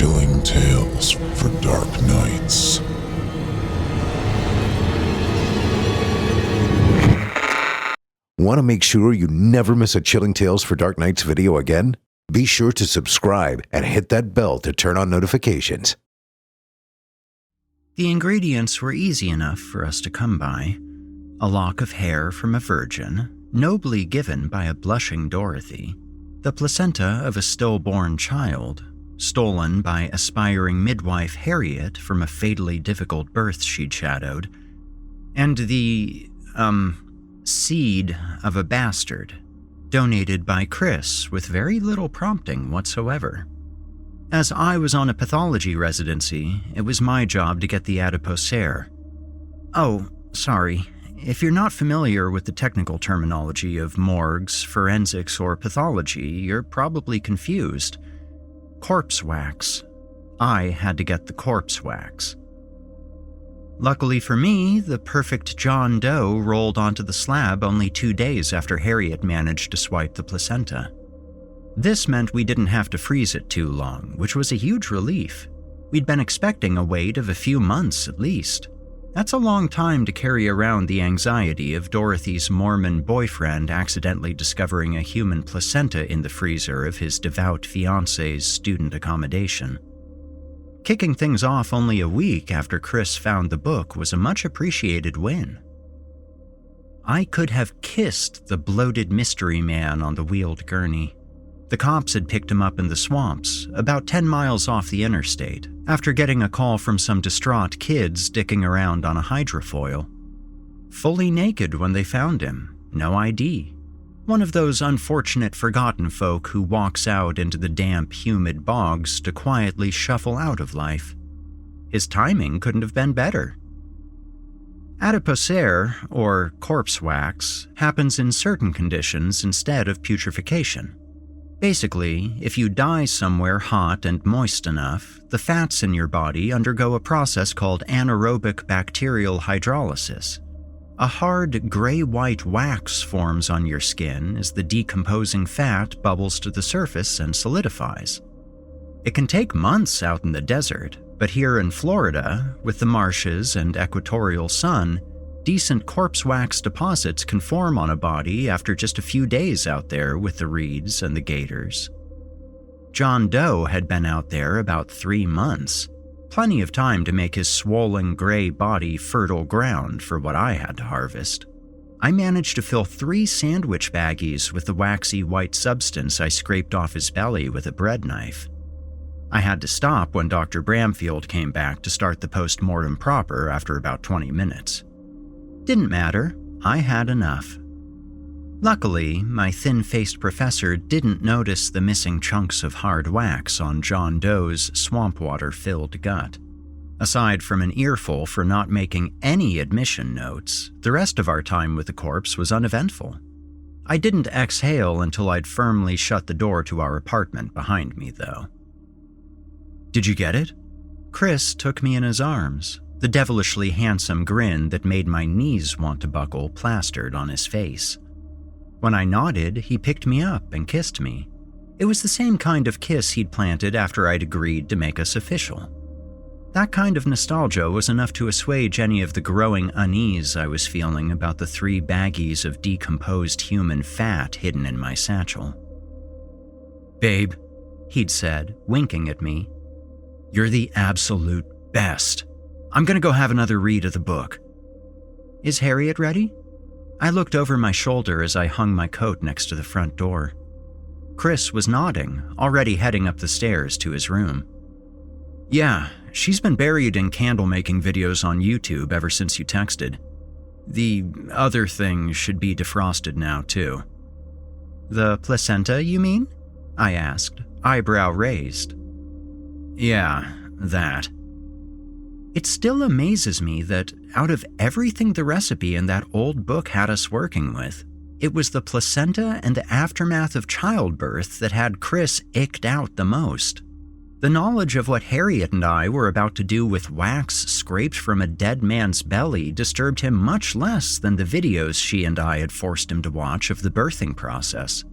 Chilling tales for dark nights. Want to make sure you never miss a Chilling Tales for Dark Nights video again? Be sure to subscribe and hit that bell to turn on notifications. The ingredients were easy enough for us to come by. A lock of hair from a virgin, nobly given by a blushing Dorothy. The placenta of a stillborn child, stolen by aspiring midwife Harriet from a fatally difficult birth she'd shadowed. And the, seed of a bastard, donated by Chris with very little prompting whatsoever. As I was on a pathology residency, it was my job to get the adipocere. Oh, sorry, if you're not familiar with the technical terminology of morgues, forensics, or pathology, you're probably confused. Corpse wax. I had to get the corpse wax. Luckily for me, the perfect John Doe rolled onto the slab only 2 days after Harriet managed to swipe the placenta. This meant we didn't have to freeze it too long, which was a huge relief. We'd been expecting a wait of a few months at least. That's a long time to carry around the anxiety of Dorothy's Mormon boyfriend accidentally discovering a human placenta in the freezer of his devout fiancé's student accommodation. Kicking things off only a week after Chris found the book was a much appreciated win. I could have kissed the bloated mystery man on the wheeled gurney. The cops had picked him up in the swamps, about 10 miles off the interstate, after getting a call from some distraught kids dicking around on a hydrofoil. Fully naked when they found him, no ID. One of those unfortunate forgotten folk who walks out into the damp, humid bogs to quietly shuffle out of life. His timing couldn't have been better. Adipocere, or corpse wax, happens in certain conditions instead of putrefaction. Basically, if you die somewhere hot and moist enough, the fats in your body undergo a process called anaerobic bacterial hydrolysis. A hard, gray-white wax forms on your skin as the decomposing fat bubbles to the surface and solidifies. It can take months out in the desert, but here in Florida, with the marshes and equatorial sun, decent corpse wax deposits can form on a body after just a few days out there with the reeds and the gators. John Doe had been out there about 3 months. Plenty of time to make his swollen gray body fertile ground for what I had to harvest. I managed to fill 3 sandwich baggies with the waxy white substance I scraped off his belly with a bread knife. I had to stop when Dr. Bramfield came back to start the post-mortem proper after about 20 minutes. Didn't matter, I had enough. Luckily, my thin-faced professor didn't notice the missing chunks of hard wax on John Doe's swamp water-filled gut. Aside from an earful for not making any admission notes, the rest of our time with the corpse was uneventful. I didn't exhale until I'd firmly shut the door to our apartment behind me, though. "Did you get it?" Chris took me in his arms, the devilishly handsome grin that made my knees want to buckle plastered on his face. When I nodded, he picked me up and kissed me. It was the same kind of kiss he'd planted after I'd agreed to make us official. That kind of nostalgia was enough to assuage any of the growing unease I was feeling about the 3 baggies of decomposed human fat hidden in my satchel. "Babe," he'd said, winking at me, "you're the absolute best. I'm gonna go have another read of the book." "Is Harriet ready?" I looked over my shoulder as I hung my coat next to the front door. Chris was nodding, already heading up the stairs to his room. "Yeah, she's been buried in candle-making videos on YouTube ever since you texted. The other thing should be defrosted now, too." "The placenta, you mean?" I asked, eyebrow raised. "Yeah, that." It still amazes me that, out of everything the recipe in that old book had us working with, it was the placenta and the aftermath of childbirth that had Chris icked out the most. The knowledge of what Harriet and I were about to do with wax scraped from a dead man's belly disturbed him much less than the videos she and I had forced him to watch of the birthing process.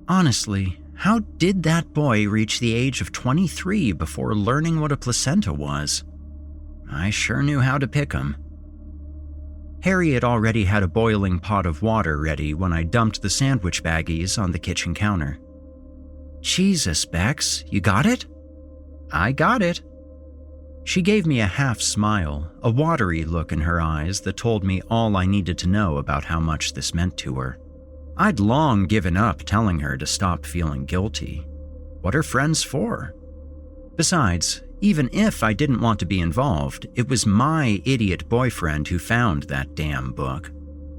Honestly, How did that boy reach the age of 23 before learning what a placenta was? I sure knew how to pick 'em. Harriet already had a boiling pot of water ready when I dumped the sandwich baggies on the kitchen counter. Jesus, Bex, you got it? I got it. She gave me a half smile, a watery look in her eyes that told me all I needed to know about how much this meant to her. I'd long given up telling her to stop feeling guilty. What are friends for? Besides, even if I didn't want to be involved, it was my idiot boyfriend who found that damn book.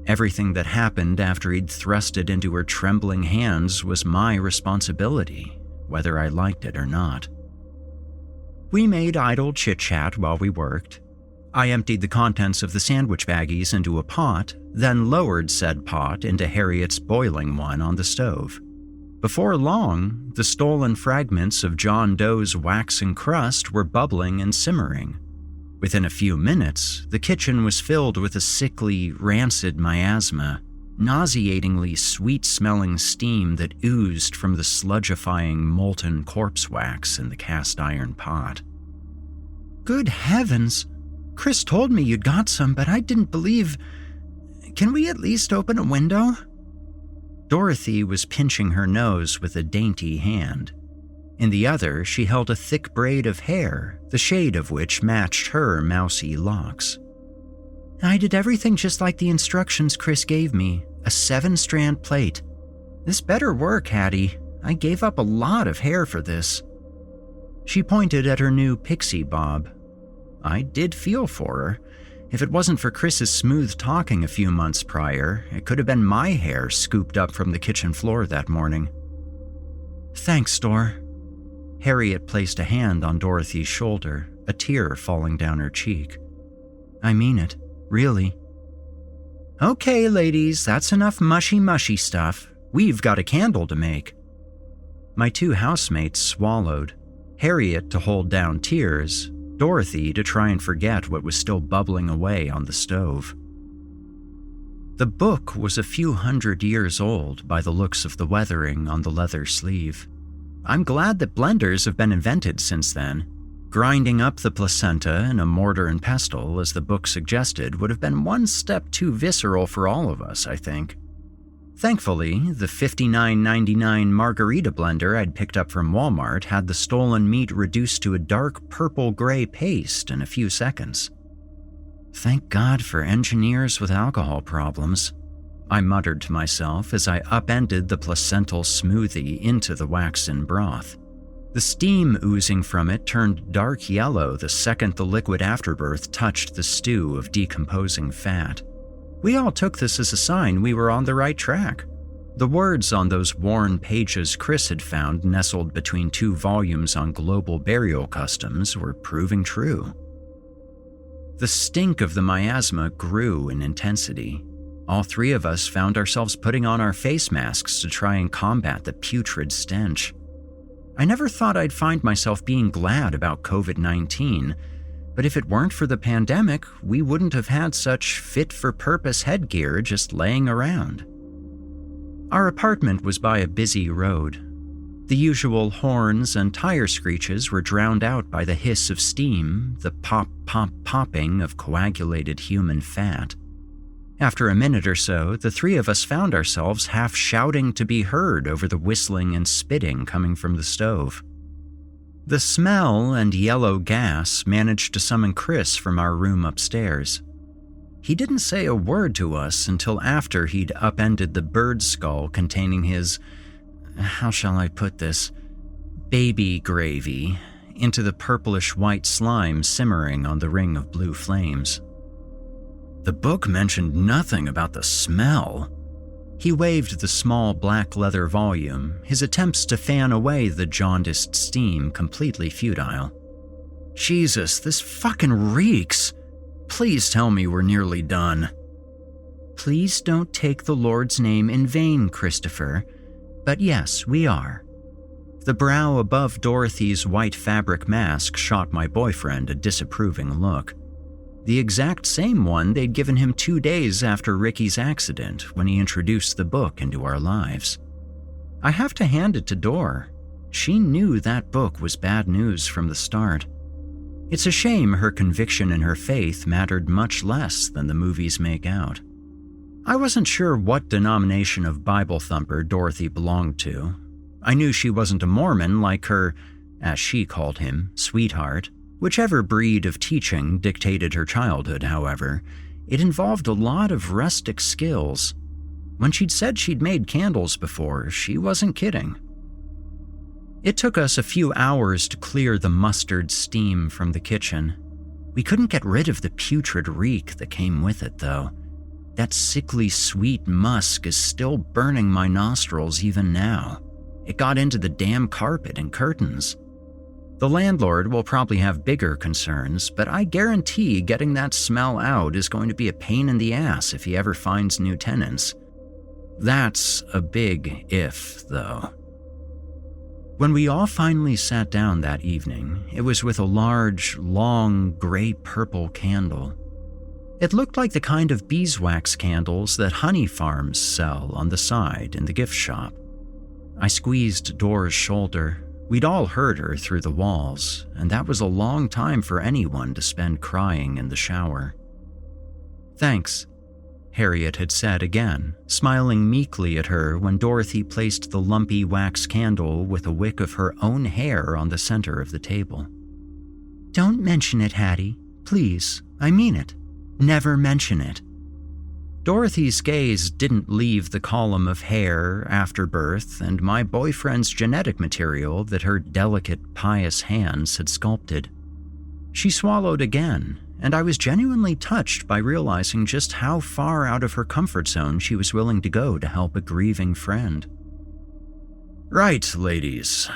Everything that happened after he'd thrust it into her trembling hands was my responsibility, whether I liked it or not. We made idle chit-chat while we worked. I emptied the contents of the sandwich baggies into a pot, then lowered said pot into Harriet's boiling one on the stove. Before long, the stolen fragments of John Doe's waxen crust were bubbling and simmering. Within a few minutes, the kitchen was filled with a sickly, rancid miasma, nauseatingly sweet-smelling steam that oozed from the sludgifying molten corpse wax in the cast-iron pot. Good heavens! Chris told me you'd got some, but I didn't believe... Can we at least open a window? Dorothy was pinching her nose with a dainty hand. In the other, she held a thick braid of hair, the shade of which matched her mousy locks. I did everything just like the instructions Chris gave me, a 7-strand plait. This better work, Hattie. I gave up a lot of hair for this. She pointed at her new pixie bob. I did feel for her. If it wasn't for Chris's smooth talking a few months prior, it could have been my hair scooped up from the kitchen floor that morning. Thanks, Dor. Harriet placed a hand on Dorothy's shoulder, a tear falling down her cheek. I mean it, really. Okay, ladies, that's enough mushy stuff. We've got a candle to make. My two housemates swallowed, Harriet to hold down tears, Dorothy to try and forget what was still bubbling away on the stove. The book was a few 100 years old by the looks of the weathering on the leather sleeve. I'm glad that blenders have been invented since then. Grinding up the placenta in a mortar and pestle, as the book suggested, would have been one step too visceral for all of us, I think. Thankfully, the $59.99 margarita blender I'd picked up from Walmart had the stolen meat reduced to a dark purple-gray paste in a few seconds. Thank God for engineers with alcohol problems, I muttered to myself as I upended the placental smoothie into the waxen broth. The steam oozing from it turned dark yellow the second the liquid afterbirth touched the stew of decomposing fat. We all took this as a sign we were on the right track. The words on those worn pages Chris had found nestled between 2 volumes on global burial customs were proving true. The stink of the miasma grew in intensity. All 3 of us found ourselves putting on our face masks to try and combat the putrid stench. I never thought I'd find myself being glad about COVID-19, but if it weren't for the pandemic, we wouldn't have had such fit-for-purpose headgear just laying around. Our apartment was by a busy road. The usual horns and tire screeches were drowned out by the hiss of steam, the pop-pop-popping of coagulated human fat. After a minute or so, the 3 of us found ourselves half shouting to be heard over the whistling and spitting coming from the stove. The smell and yellow gas managed to summon Chris from our room upstairs. He didn't say a word to us until after he'd upended the bird skull containing his, how shall I put this, baby gravy into the purplish-white slime simmering on the ring of blue flames. The book mentioned nothing about the smell. He waved the small black leather volume, his attempts to fan away the jaundiced steam completely futile. Jesus, this fucking reeks. Please tell me we're nearly done. Please don't take the Lord's name in vain, Christopher. But yes, we are. The brow above Dorothy's white fabric mask shot my boyfriend a disapproving look. The exact same one they'd given him 2 days after Ricky's accident when he introduced the book into our lives. I have to hand it to Dor. She knew that book was bad news from the start. It's a shame her conviction in her faith mattered much less than the movies make out. I wasn't sure what denomination of Bible thumper Dorothy belonged to. I knew she wasn't a Mormon like her, as she called him, sweetheart. Whichever breed of teaching dictated her childhood, however, it involved a lot of rustic skills. When she'd said she'd made candles before, she wasn't kidding. It took us a few hours to clear the mustard steam from the kitchen. We couldn't get rid of the putrid reek that came with it, though. That sickly sweet musk is still burning my nostrils even now. It got into the damn carpet and curtains. The landlord will probably have bigger concerns, but I guarantee getting that smell out is going to be a pain in the ass if he ever finds new tenants. That's a big if, though. When we all finally sat down that evening, it was with a large, long, gray-purple candle. It looked like the kind of beeswax candles that honey farms sell on the side in the gift shop. I squeezed Dor's shoulder. We'd all heard her through the walls, and that was a long time for anyone to spend crying in the shower. "Thanks," Harriet had said again, smiling meekly at her when Dorothy placed the lumpy wax candle with a wick of her own hair on the center of the table. "Don't mention it, Hattie. Please, I mean it. Never mention it." Dorothy's gaze didn't leave the column of hair, afterbirth, and my boyfriend's genetic material that her delicate, pious hands had sculpted. She swallowed again, and I was genuinely touched by realizing just how far out of her comfort zone she was willing to go to help a grieving friend. "Right, ladies."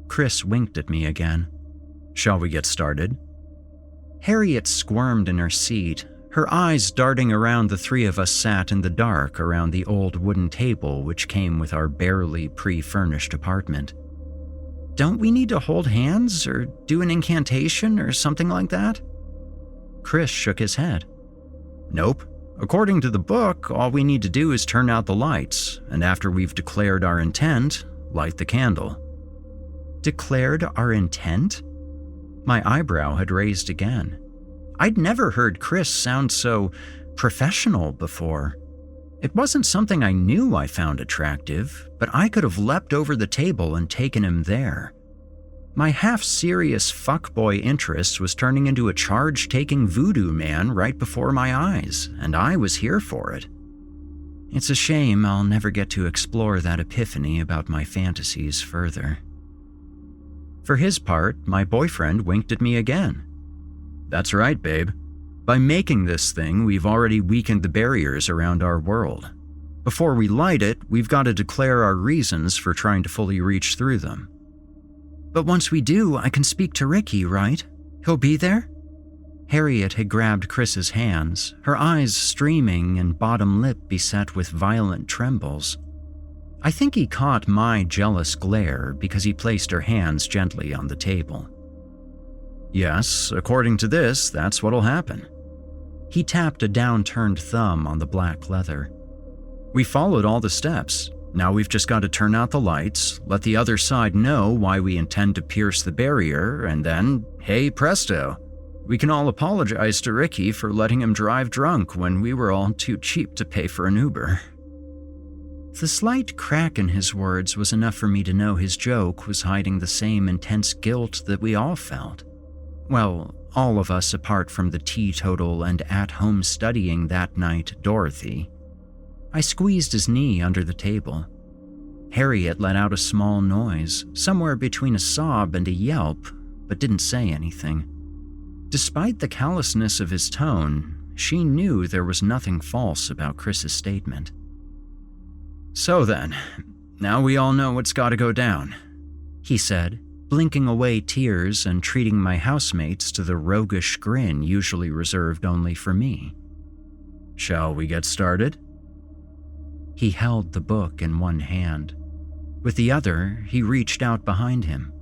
Chris winked at me again. "Shall we get started?" Harriet squirmed in her seat, her eyes darting around the three of us sat in the dark around the old wooden table which came with our barely pre-furnished apartment. "Don't we need to hold hands or do an incantation or something like that?" Chris shook his head. "Nope. According to the book, all we need to do is turn out the lights, and after we've declared our intent, light the candle." Declared our intent? My eyebrow had raised again. I'd never heard Chris sound so professional before. It wasn't something I knew I found attractive, but I could have leapt over the table and taken him there. My half-serious fuckboy interest was turning into a charge-taking voodoo man right before my eyes, and I was here for it. It's a shame I'll never get to explore that epiphany about my fantasies further. For his part, my boyfriend winked at me again. "That's right, babe. By making this thing, we've already weakened the barriers around our world. Before we light it, we've got to declare our reasons for trying to fully reach through them." "But once we do, I can speak to Ricky, right? He'll be there?" Harriet had grabbed Chris's hands, her eyes streaming and bottom lip beset with violent trembles. I think he caught my jealous glare because he placed her hands gently on the table. "Yes, according to this, that's what'll happen." He tapped a downturned thumb on the black leather. "We followed all the steps. Now we've just got to turn out the lights, let the other side know why we intend to pierce the barrier, and then, hey presto, we can all apologize to Ricky for letting him drive drunk when we were all too cheap to pay for an Uber." The slight crack in his words was enough for me to know his joke was hiding the same intense guilt that we all felt. Well, all of us apart from the teetotal and at-home studying that night Dorothy. I squeezed his knee under the table. Harriet let out a small noise, somewhere between a sob and a yelp, but didn't say anything. Despite the callousness of his tone, she knew there was nothing false about Chris's statement. "So then, now we all know what's got to go down," he said, blinking away tears and treating my housemates to the roguish grin usually reserved only for me. "Shall we get started?" He held the book in one hand. With the other, he reached out behind him.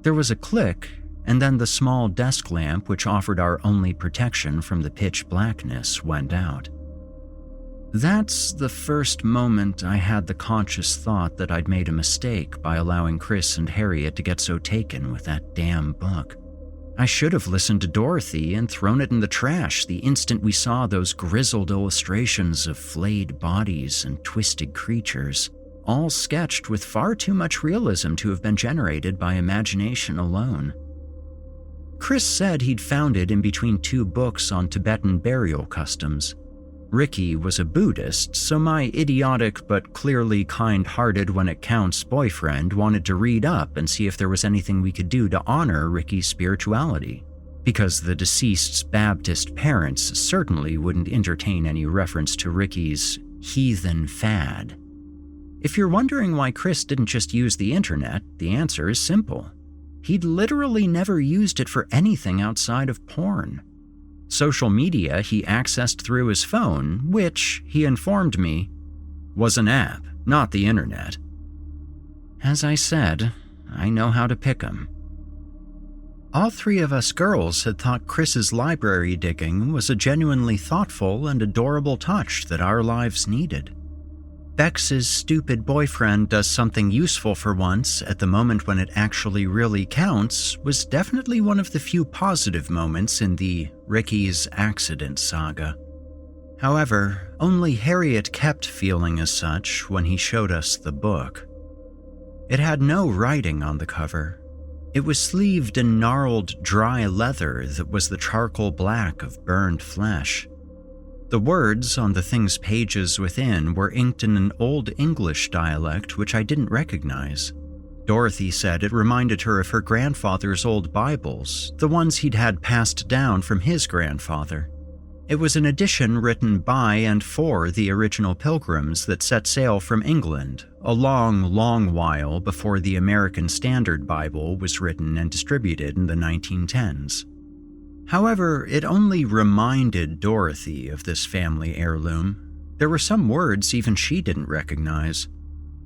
There was a click, and then the small desk lamp which offered our only protection from the pitch blackness went out. That's the first moment I had the conscious thought that I'd made a mistake by allowing Chris and Harriet to get so taken with that damn book. I should have listened to Dorothy and thrown it in the trash the instant we saw those grizzled illustrations of flayed bodies and twisted creatures, all sketched with far too much realism to have been generated by imagination alone. Chris said he'd found it in between two books on Tibetan burial customs. Ricky was a Buddhist, so my idiotic but clearly kind-hearted when it counts boyfriend wanted to read up and see if there was anything we could do to honor Ricky's spirituality, because the deceased's Baptist parents certainly wouldn't entertain any reference to Ricky's heathen fad. If you're wondering why Chris didn't just use the internet, the answer is simple. He'd literally never used it for anything outside of porn. Social media he accessed through his phone, which, he informed me, was an app, not the internet. As I said, I know how to pick 'em. All three of us girls had thought Chris's library digging was a genuinely thoughtful and adorable touch that our lives needed. Bex's stupid boyfriend does something useful for once at the moment when it actually really counts was definitely one of the few positive moments in the Ricky's accident saga. However, only Harriet kept feeling as such when he showed us the book. It had no writing on the cover. It was sleeved in gnarled, dry leather that was the charcoal black of burned flesh. The words on the thing's pages within were inked in an Old English dialect which I didn't recognize. Dorothy said it reminded her of her grandfather's old Bibles, the ones he'd had passed down from his grandfather. It was an edition written by and for the original Pilgrims that set sail from England, a long, long while before the American Standard Bible was written and distributed in the 1910s. However, it only reminded Dorothy of this family heirloom. There were some words even she didn't recognize.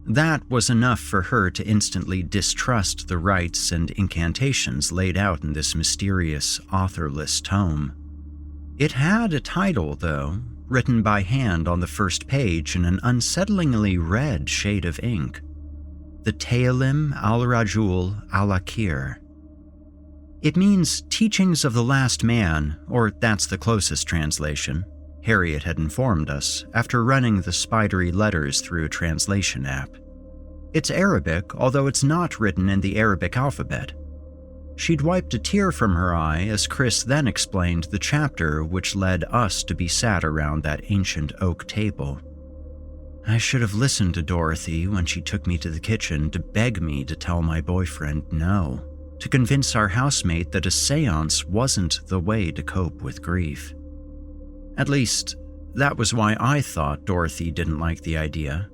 That was enough for her to instantly distrust the rites and incantations laid out in this mysterious, authorless tome. It had a title, though, written by hand on the first page in an unsettlingly red shade of ink. The Ta'alim al-Rajul al-Akhir. It means Teachings of the Last Man, or that's the closest translation, Harriet had informed us after running the spidery letters through a translation app. It's Arabic, although it's not written in the Arabic alphabet. She'd wiped a tear from her eye as Chris then explained the chapter which led us to be sat around that ancient oak table. I should have listened to Dorothy when she took me to the kitchen to beg me to tell my boyfriend no, to convince our housemate that a seance wasn't the way to cope with grief. At least, that was why I thought Dorothy didn't like the idea.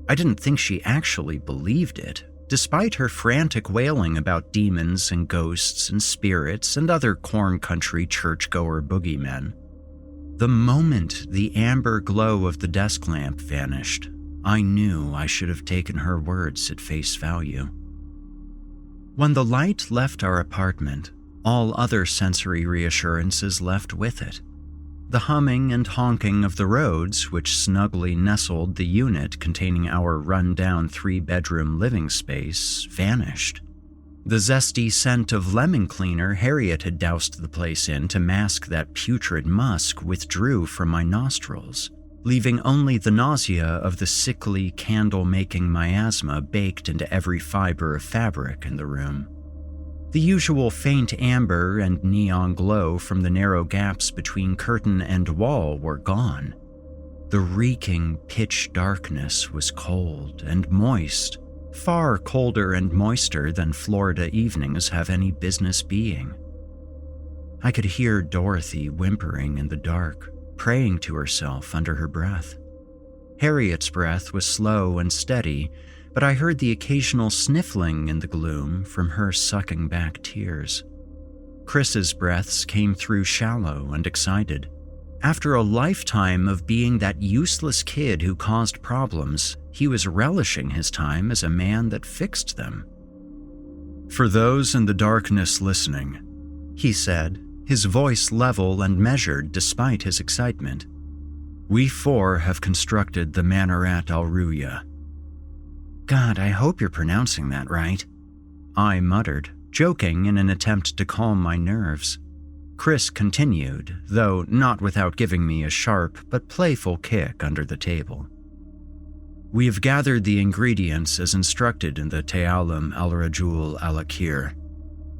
I didn't think she actually believed it, despite her frantic wailing about demons and ghosts and spirits and other corn country churchgoer boogeymen. The moment the amber glow of the desk lamp vanished, I knew I should have taken her words at face value. When the light left our apartment, all other sensory reassurances left with it. The humming and honking of the roads, which snugly nestled the unit containing our run-down 3-bedroom living space, vanished. The zesty scent of lemon cleaner Harriet had doused the place in to mask that putrid musk withdrew from my nostrils, leaving only the nausea of the sickly, candle-making miasma baked into every fiber of fabric in the room. The usual faint amber and neon glow from the narrow gaps between curtain and wall were gone. The reeking pitch darkness was cold and moist, far colder and moister than Florida evenings have any business being. I could hear Dorothy whimpering in the dark, praying to herself under her breath. Harriet's breath was slow and steady, but I heard the occasional sniffling in the gloom from her sucking back tears. Chris's breaths came through shallow and excited. After a lifetime of being that useless kid who caused problems, he was relishing his time as a man that fixed them. "For those in the darkness listening," he said, his voice level and measured despite his excitement. We four have constructed the Manarat Alruya. God, I hope you're pronouncing that right. I muttered, joking in an attempt to calm my nerves. Chris continued, though not without giving me a sharp but playful kick under the table. We have gathered the ingredients as instructed in the Ta'alim al-Rajul al-Akir.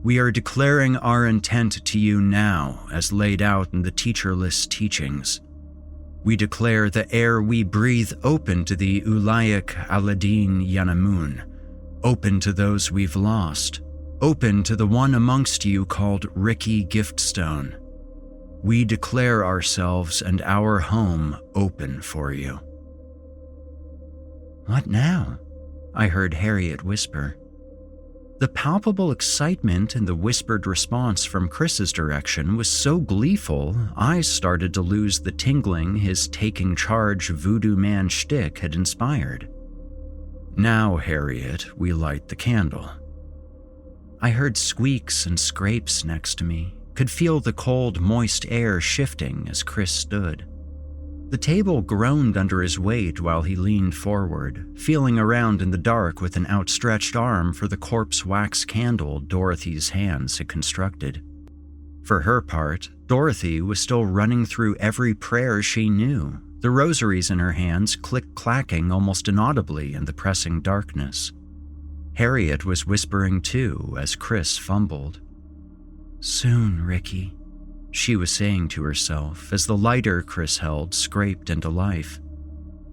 We are declaring our intent to you now as laid out in the teacherless teachings. We declare the air we breathe open to the Ulayak Aladin Yanamun, open to those we've lost, open to the one amongst you called Ricky Giftstone. We declare ourselves and our home open for you. What now? I heard Harriet whisper. The palpable excitement in the whispered response from Chris's direction was so gleeful, I started to lose the tingling his taking charge voodoo man shtick had inspired. Now, Harriet, we light the candle. I heard squeaks and scrapes next to me, could feel the cold, moist air shifting as Chris stood. The table groaned under his weight while he leaned forward, feeling around in the dark with an outstretched arm for the corpse wax candle Dorothy's hands had constructed. For her part, Dorothy was still running through every prayer she knew, the rosaries in her hands click-clacking almost inaudibly in the pressing darkness. Harriet was whispering too as Chris fumbled. "Soon, Ricky," she was saying to herself as the lighter Chris held scraped into life.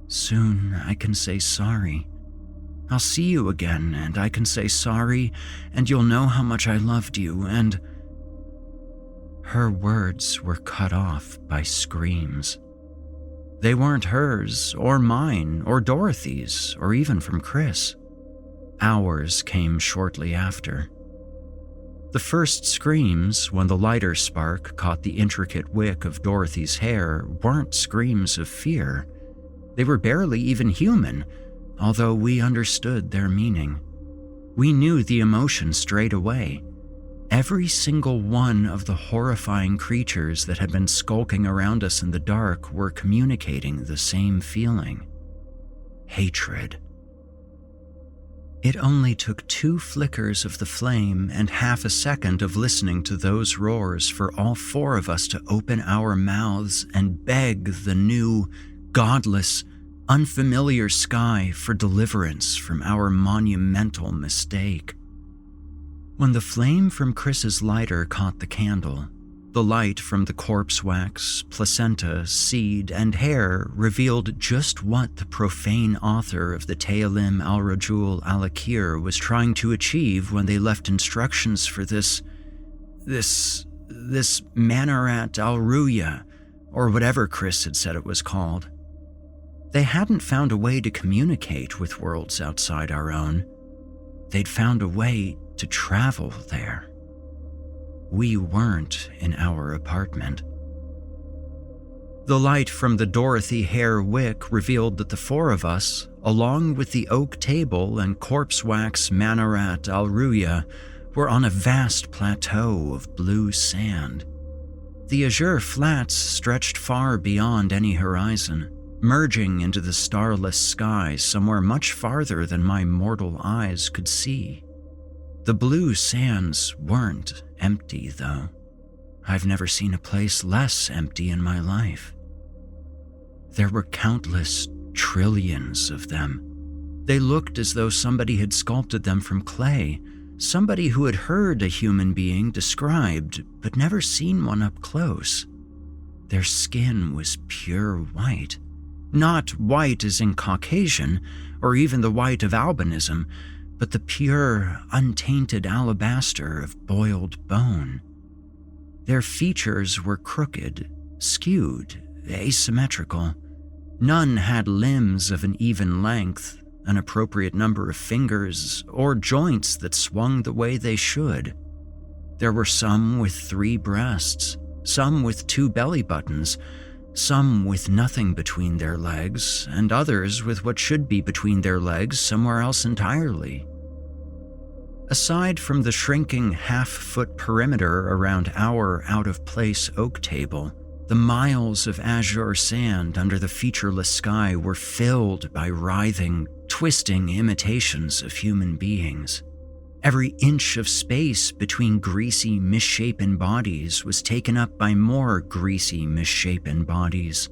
"Soon I can say sorry. I'll see you again and I can say sorry and you'll know how much I loved you and—" Her words were cut off by screams. They weren't hers or mine or Dorothy's or even from Chris. Ours came shortly after. The first screams, when the lighter spark caught the intricate wick of Dorothy's hair, weren't screams of fear. They were barely even human, although we understood their meaning. We knew the emotion straight away. Every single one of the horrifying creatures that had been skulking around us in the dark were communicating the same feeling: hatred. It only took 2 flickers of the flame and half a second of listening to those roars for all 4 of us to open our mouths and beg the new, godless, unfamiliar sky for deliverance from our monumental mistake. When the flame from Chris's lighter caught the candle, the light from the corpse wax, placenta, seed, and hair revealed just what the profane author of the Ta'alim al-Rajul al-Akir was trying to achieve when they left instructions for this Manarat al-Ruya, or whatever Chris had said it was called. They hadn't found a way to communicate with worlds outside our own. They'd found a way to travel there. We weren't in our apartment. The light from the Dorothy hair wick revealed that the 4 of us, along with the oak table and corpse wax Manarat al-Ruya, were on a vast plateau of blue sand. The azure flats stretched far beyond any horizon, merging into the starless sky somewhere much farther than my mortal eyes could see. The blue sands weren't empty, though. I've never seen a place less empty in my life. There were countless trillions of them. They looked as though somebody had sculpted them from clay, somebody who had heard a human being described but never seen one up close. Their skin was pure white. Not white as in Caucasian, or even the white of albinism, but the pure, untainted alabaster of boiled bone. Their features were crooked, skewed, asymmetrical. None had limbs of an even length, an appropriate number of fingers, or joints that swung the way they should. There were some with 3 breasts, some with 2 belly buttons, some with nothing between their legs, and others with what should be between their legs somewhere else entirely. Aside from the shrinking half-foot perimeter around our out-of-place oak table, The miles of azure sand under the featureless sky were filled by writhing, twisting imitations of human beings. Every inch of space between greasy, misshapen bodies was taken up by more greasy, misshapen bodies.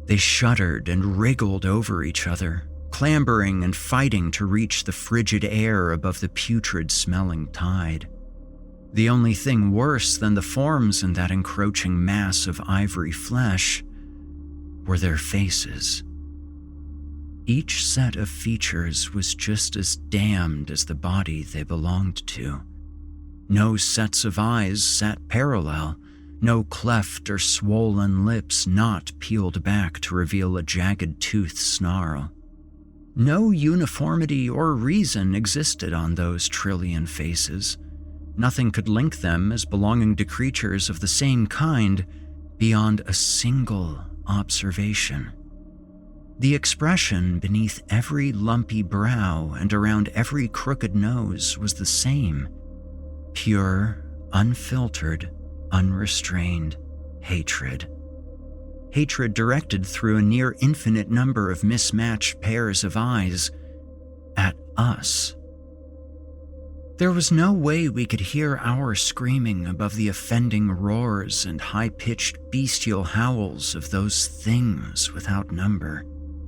They shuddered and wriggled over each other, clambering and fighting to reach the frigid air above the putrid-smelling tide. The only thing worse than the forms in that encroaching mass of ivory flesh were their faces. Each set of features was just as damned as the body they belonged to. No sets of eyes sat parallel, no cleft or swollen lips not peeled back to reveal a jagged tooth snarl. No uniformity or reason existed on those trillion faces. Nothing could link them as belonging to creatures of the same kind beyond a single observation. The expression beneath every lumpy brow and around every crooked nose was the same: pure, unfiltered, unrestrained hatred. Hatred directed through a near infinite number of mismatched pairs of eyes at us. There was no way we could hear our screaming above the offending roars and high-pitched bestial howls of those things without number.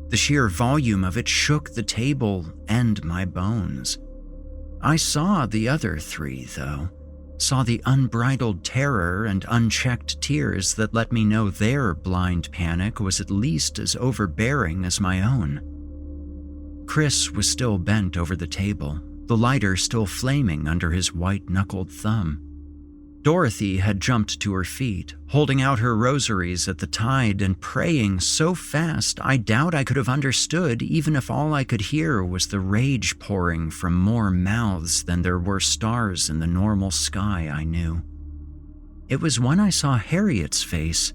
The sheer volume of it shook the table and my bones. I saw the other three, though. Saw the unbridled terror and unchecked tears that let me know their blind panic was at least as overbearing as my own. Chris was still bent over the table, the lighter still flaming under his white-knuckled thumb. Dorothy had jumped to her feet, holding out her rosaries at the tide and praying so fast I doubt I could have understood even if all I could hear was the rage pouring from more mouths than there were stars in the normal sky I knew. It was when I saw Harriet's face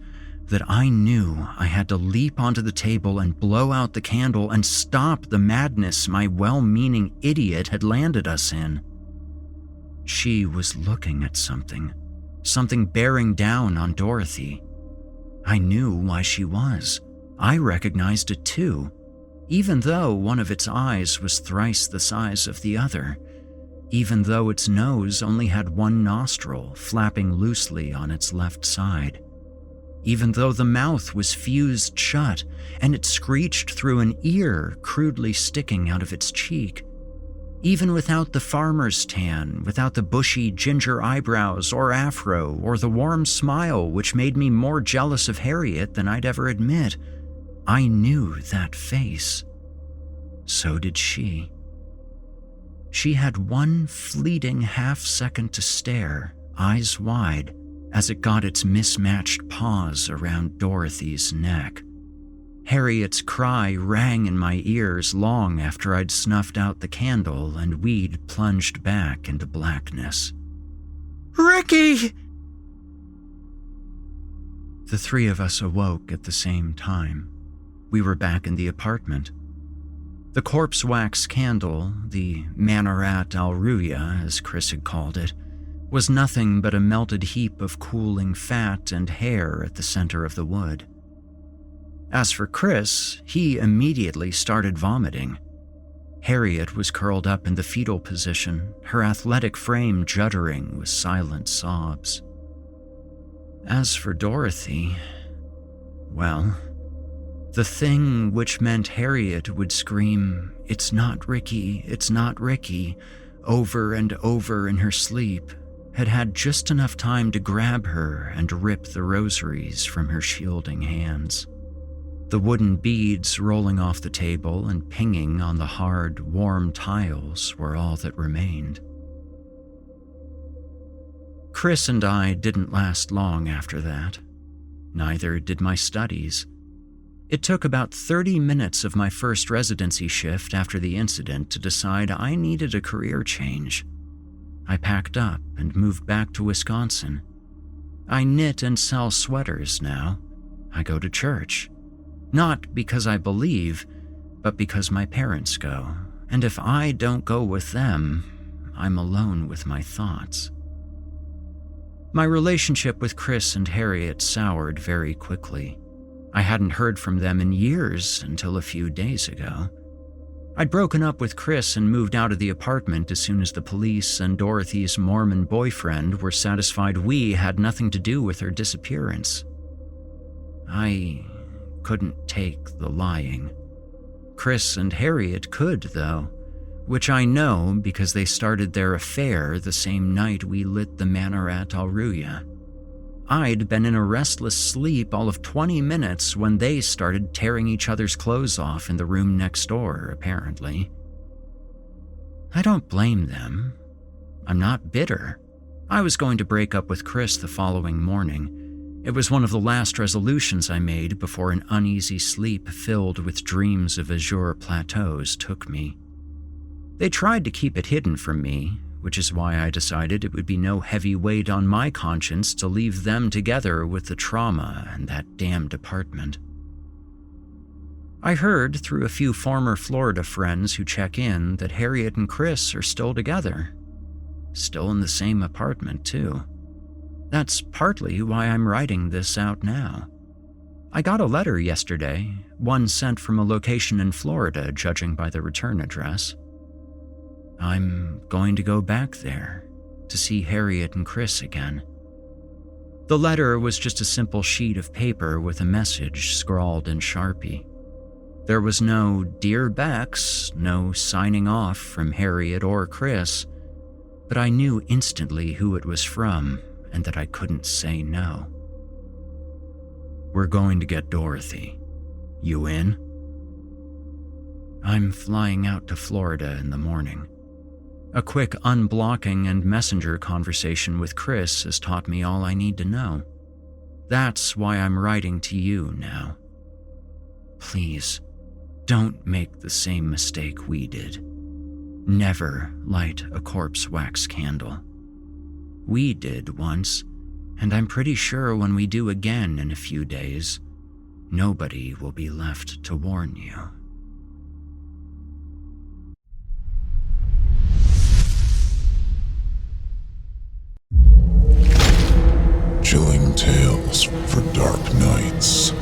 that I knew I had to leap onto the table and blow out the candle and stop the madness my well-meaning idiot had landed us in. She was looking at something bearing down on Dorothy. I knew why she was. I recognized it too, even though one of its eyes was thrice the size of the other, even though its nose only had one nostril flapping loosely on its left side, even though the mouth was fused shut and it screeched through an ear crudely sticking out of its cheek. Even without the farmer's tan, without the bushy ginger eyebrows or afro or the warm smile which made me more jealous of Harriet than I'd ever admit, I knew that face. So did she. She had one fleeting half-second to stare, eyes wide, as it got its mismatched paws around Dorothy's neck. Harriet's cry rang in my ears long after I'd snuffed out the candle and we'd plunged back into blackness. "Ricky!" The three of us awoke at the same time. We were back in the apartment. The corpse wax candle, the Manarat al Ruya, as Chris had called it, was nothing but a melted heap of cooling fat and hair at the center of the wood. As for Chris, he immediately started vomiting. Harriet was curled up in the fetal position, her athletic frame juddering with silent sobs. As for Dorothy, well, the thing which meant Harriet would scream, "It's not Ricky, it's not Ricky," over and over in her sleep, had had just enough time to grab her and rip the rosaries from her shielding hands. The wooden beads rolling off the table and pinging on the hard, warm tiles were all that remained. Chris and I didn't last long after that. Neither did my studies. It took about 30 minutes of my first residency shift after the incident to decide I needed a career change. I packed up and moved back to Wisconsin. I knit and sell sweaters now. I go to church. Not because I believe, but because my parents go. And if I don't go with them, I'm alone with my thoughts. My relationship with Chris and Harriet soured very quickly. I hadn't heard from them in years until a few days ago. I'd broken up with Chris and moved out of the apartment as soon as the police and Dorothy's Mormon boyfriend were satisfied we had nothing to do with her disappearance. I couldn't take the lying. Chris and Harriet could, though, which I know because they started their affair the same night we lit the manor at Alruya. I'd been in a restless sleep all of 20 minutes when they started tearing each other's clothes off in the room next door, apparently. I don't blame them. I'm not bitter. I was going to break up with Chris the following morning. It was one of the last resolutions I made before an uneasy sleep filled with dreams of azure plateaus took me. They tried to keep it hidden from me, which is why I decided it would be no heavy weight on my conscience to leave them together with the trauma and that damned apartment. I heard through a few former Florida friends who check in that Harriet and Chris are still together. Still in the same apartment, too. That's partly why I'm writing this out now. I got a letter yesterday, one sent from a location in Florida, judging by the return address. I'm going to go back there to see Harriet and Chris again. The letter was just a simple sheet of paper with a message scrawled in Sharpie. There was no "Dear Bex," no signing off from Harriet or Chris, but I knew instantly who it was from and that I couldn't say no. We're going to get Dorothy. You in? I'm flying out to Florida in the morning. A quick unblocking and messenger conversation with Chris has taught me all I need to know. That's why I'm writing to you now. Please, don't make the same mistake we did. Never light a corpse wax candle. We did once, and I'm pretty sure when we do again in a few days, nobody will be left to warn you. Chilling tales for dark nights.